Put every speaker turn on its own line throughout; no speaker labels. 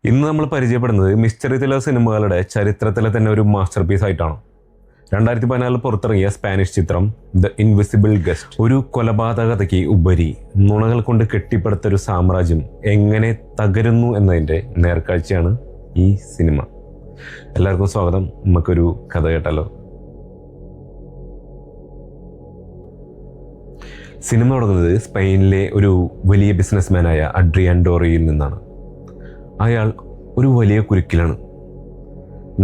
ഇന്ന് നമ്മൾ പരിചയപ്പെടുന്നത് മിസ്റ്ററി ത്രില്ലർ സിനിമകളുടെ ചരിത്രത്തിലെ തന്നെ ഒരു മാസ്റ്റർ പീസ് ആയിട്ടാണ്. 2014 പുറത്തിറങ്ങിയ സ്പാനിഷ് ചിത്രം ദ ഇൻവിസിബിൾ ഗസ്റ്റ്. ഒരു കൊലപാതക കഥയ്ക്ക് ഉപരി നുണകൾ കൊണ്ട് കെട്ടിപ്പടുത്തൊരു സാമ്രാജ്യം എങ്ങനെ തകരുന്നു എന്നതിൻ്റെ നേർക്കാഴ്ചയാണ് ഈ സിനിമ. എല്ലാവർക്കും സ്വാഗതം. നമുക്കൊരു കഥ കേട്ടാലോ. സിനിമ തുടങ്ങുന്നത് സ്പെയിനിലെ ഒരു വലിയ ബിസിനസ്മാനായ അഡ്രിയാൻ ഡോറിയിൽ നിന്നാണ്. അയാൾ ഒരു വലിയ കുരുക്കിലാണ്.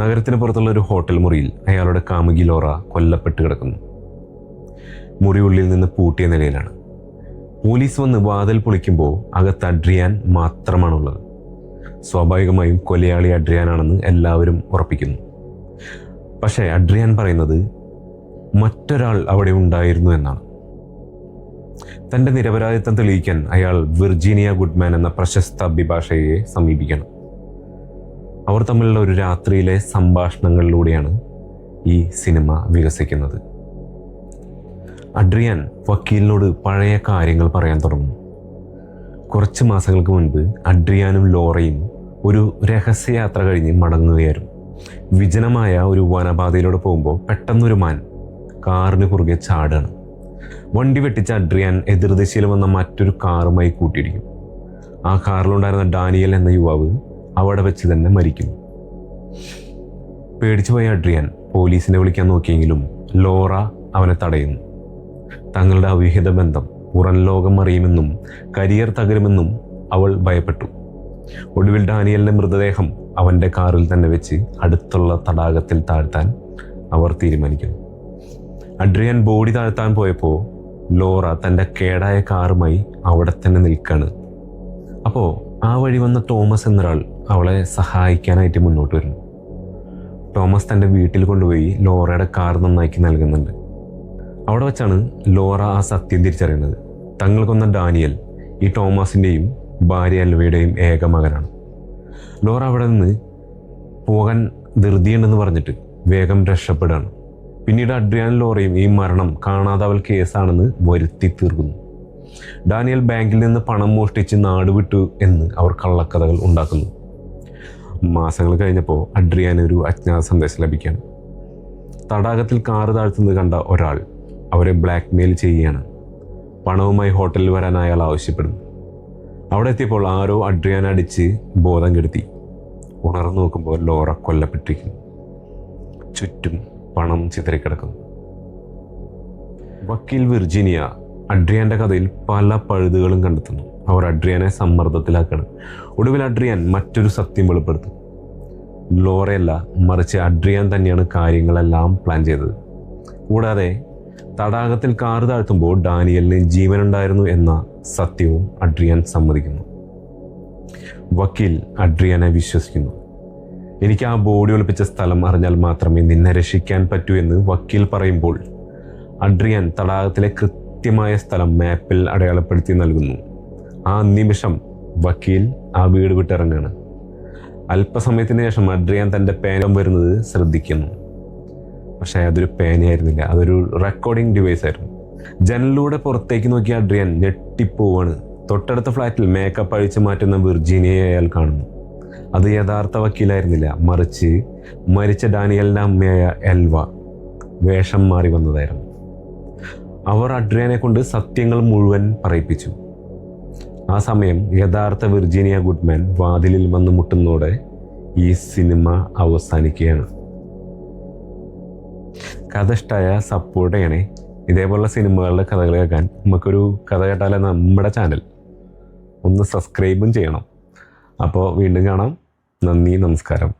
നഗരത്തിന് പുറത്തുള്ള ഒരു ഹോട്ടൽ മുറിയിൽ അയാളുടെ കാമുകി ലോറ കൊല്ലപ്പെട്ട് കിടക്കുന്നു. മുറി ഉള്ളിൽ നിന്ന് പൂട്ടിയ നിലയിലാണ്. പോലീസ് വന്ന് വാതിൽ പൊളിക്കുമ്പോൾ അകത്ത് അഡ്രിയാൻ മാത്രമാണുള്ളത്. സ്വാഭാവികമായും കൊലയാളി അഡ്രിയാനാണെന്ന് എല്ലാവരും ഉറപ്പിക്കുന്നു. പക്ഷേ അഡ്രിയാൻ പറയുന്നത് മറ്റൊരാൾ അവിടെ ഉണ്ടായിരുന്നു എന്നാണ്. തൻ്റെ നിരപരാധിത്വം തെളിയിക്കാൻ അയാൾ വിർജീനിയ ഗുഡ്മാൻ എന്ന പ്രശസ്ത അഭിഭാഷകയെ സമീപിക്കണം. അവർ തമ്മിലുള്ള ഒരു രാത്രിയിലെ സംഭാഷണങ്ങളിലൂടെയാണ് ഈ സിനിമ വികസിക്കുന്നത്. അഡ്രിയാൻ വക്കീലിനോട് പഴയ കാര്യങ്ങൾ പറയാൻ തുടങ്ങും. കുറച്ച് മാസങ്ങൾക്ക് മുൻപ് അഡ്രിയാനും ലോറയും ഒരു രഹസ്യയാത്ര കഴിഞ്ഞ് മടങ്ങുകയായിരുന്നു. വിജനമായ ഒരു വനപാതയിലൂടെ പോകുമ്പോൾ പെട്ടെന്നൊരു മാൻ കാറിന് കുറുകെ ചാടുകയാണ്. വണ്ടി വെട്ടിച്ച അഡ്രിയാൻ എതിർദിശയിൽ വന്ന മറ്റൊരു കാറുമായി കൂട്ടിയിടിക്കും. ആ കാറിലുണ്ടായിരുന്ന ഡാനിയൽ എന്ന യുവാവ് അവിടെ വെച്ച് തന്നെ മരിക്കുന്നു. പേടിച്ചുപോയ അഡ്രിയാൻ പോലീസിനെ വിളിക്കാൻ നോക്കിയെങ്കിലും ലോറ അവനെ തടയുന്നു. തങ്ങളുടെ അവിഹിത ബന്ധം പുറം ലോകം അറിയുമെന്നും കരിയർ തകരുമെന്നും അവൾ ഭയപ്പെട്ടു. ഒടുവിൽ ഡാനിയലിന്റെ മൃതദേഹം അവൻ്റെ കാറിൽ തന്നെ വെച്ച് അടുത്തുള്ള തടാകത്തിൽ താഴ്ത്താൻ അവർ തീരുമാനിക്കുന്നു. അഡ്രിയാൻ ബോഡി താഴ്ത്താൻ പോയപ്പോൾ ലോറ തൻ്റെ കേടായ കാറുമായി അവിടെ തന്നെ നിൽക്കാണ്. അപ്പോൾ ആ വഴി വന്ന തോമസ് എന്നൊരാൾ അവളെ സഹായിക്കാനായിട്ട് മുന്നോട്ട് വരുന്നു. തോമസ് തൻ്റെ വീട്ടിൽ കൊണ്ടുപോയി ലോറയുടെ കാർ നന്നാക്കി നൽകുന്നുണ്ട്. അവിടെ വെച്ചാണ് ലോറ ആ സത്യം തിരിച്ചറിയുന്നത്. തങ്ങൾ കൊന്ന ഡാനിയൽ ഈ തോമസിൻ്റെയും ഭാര്യ എൽവയുടെയും ഏക മകനാണ്. ലോറ അവിടെ നിന്ന് പോകാൻ ധൃതിയുണ്ടെന്ന് പറഞ്ഞിട്ട് വേഗം രക്ഷപ്പെടുകയാണ്. പിന്നീട് അഡ്രിയാൻ ലോറയും ഈ മരണം കാണാതാവൽ കേസാണെന്ന് വരുത്തി തീർക്കുന്നു. ഡാനിയൽ ബാങ്കിൽ നിന്ന് പണം മോഷ്ടിച്ച് നാട് വിട്ടു എന്ന് അവർ കള്ളക്കഥകൾ ഉണ്ടാക്കുന്നു. മാസങ്ങൾ കഴിഞ്ഞപ്പോൾ അഡ്രിയാന് ഒരു അജ്ഞാത സന്ദേശം ലഭിക്കുകയാണ്. തടാകത്തിൽ കാറ് താഴ്ത്തുന്നത് കണ്ട ഒരാൾ അവരെ ബ്ലാക്ക് മെയിൽ ചെയ്യുകയാണ്. പണവുമായി ഹോട്ടലിൽ വരാൻ അയാൾ ആവശ്യപ്പെടുന്നു. അവിടെ എത്തിയപ്പോൾ ആരോ അഡ്രിയാൻ അടിച്ച് ബോധം കെടുത്തി. ഉണർന്നു നോക്കുമ്പോൾ ലോറ കൊല്ലപ്പെട്ടിരിക്കുന്നു. ചുറ്റും പണം ചിതറിക്കിടക്കുന്നു. വക്കീൽ വിർജീനിയ അഡ്രിയാന്റെ കഥയിൽ പല പഴുതുകളും കണ്ടെത്തുന്നു. അവർ അഡ്രിയാനെ സമ്മർദ്ദത്തിലാക്കണം. ഒടുവിൽ അഡ്രിയാൻ മറ്റൊരു സത്യം വെളിപ്പെടുത്തും. ലോറയല്ല, മറിച്ച് അഡ്രിയാൻ തന്നെയാണ് കാര്യങ്ങളെല്ലാം പ്ലാൻ ചെയ്തത്. കൂടാതെ തടാകത്തിൽ കാറ് താഴ്ത്തുമ്പോൾ ഡാനിയലിന് ജീവനുണ്ടായിരുന്നു എന്ന സത്യവും അഡ്രിയാൻ സമ്മതിക്കുന്നു. വക്കീൽ അഡ്രിയാനെ വിശ്വസിക്കുന്നു. എനിക്ക് ആ ബോഡി ഒളിപ്പിച്ച സ്ഥലം അറിഞ്ഞാൽ മാത്രമേ നിന്നെ രക്ഷിക്കാൻ പറ്റൂ എന്ന് വക്കീൽ പറയുമ്പോൾ അഡ്രിയാൻ തടാകത്തിലെ കൃത്യമായ സ്ഥലം മാപ്പിൽ അടയാളപ്പെടുത്തി നൽകുന്നു. ആ നിമിഷം വക്കീൽ ആ വീട് വിട്ടിറങ്ങുകയാണ്. അല്പസമയത്തിന് ശേഷം അഡ്രിയാൻ തൻ്റെ പേന വരുന്നത് ശ്രദ്ധിക്കുന്നു. പക്ഷേ അതൊരു പേനയായിരുന്നില്ല, അതൊരു റെക്കോർഡിംഗ് ഡിവൈസ് ആയിരുന്നു. ജനലിലൂടെ പുറത്തേക്ക് നോക്കിയ അഡ്രിയാൻ ഞെട്ടിപ്പോവാണ്. തൊട്ടടുത്ത ഫ്ലാറ്റിൽ മേക്കപ്പ് അഴിച്ചു മാറ്റുന്ന വിർജീനിയയെ അയാൾ കാണുന്നു. അത് യഥാർത്ഥ വക്കീലായിരുന്നില്ല, മറിച്ച് മരിച്ച ഡാനിയലിൻ്റെ അമ്മയായ എൽവ വേഷം മാറി വന്നതായിരുന്നു. അവർ അഡ്രിയാനെ കൊണ്ട് സത്യങ്ങൾ മുഴുവൻ പറയിപ്പിച്ചു. ആ സമയം യഥാർത്ഥ വിർജീനിയ ഗുഡ്മാൻ വാതിലിൽ വന്ന് മുട്ടുന്നതോടെ ഈ സിനിമ അവസാനിക്കുകയാണ്. കഥ ഇഷ്ടമായ സപ്പോർട്ട് ചെയ്യണേ. ഇതേപോലുള്ള സിനിമകളുടെ കഥകൾ കേൾക്കാൻ നമുക്കൊരു കഥ കേട്ടാലേ നമ്മുടെ ചാനൽ ഒന്ന് സബ്സ്ക്രൈബും ചെയ്യണം. അപ്പോൾ വീണ്ടും കാണാം. നന്ദി, നമസ്കാരം.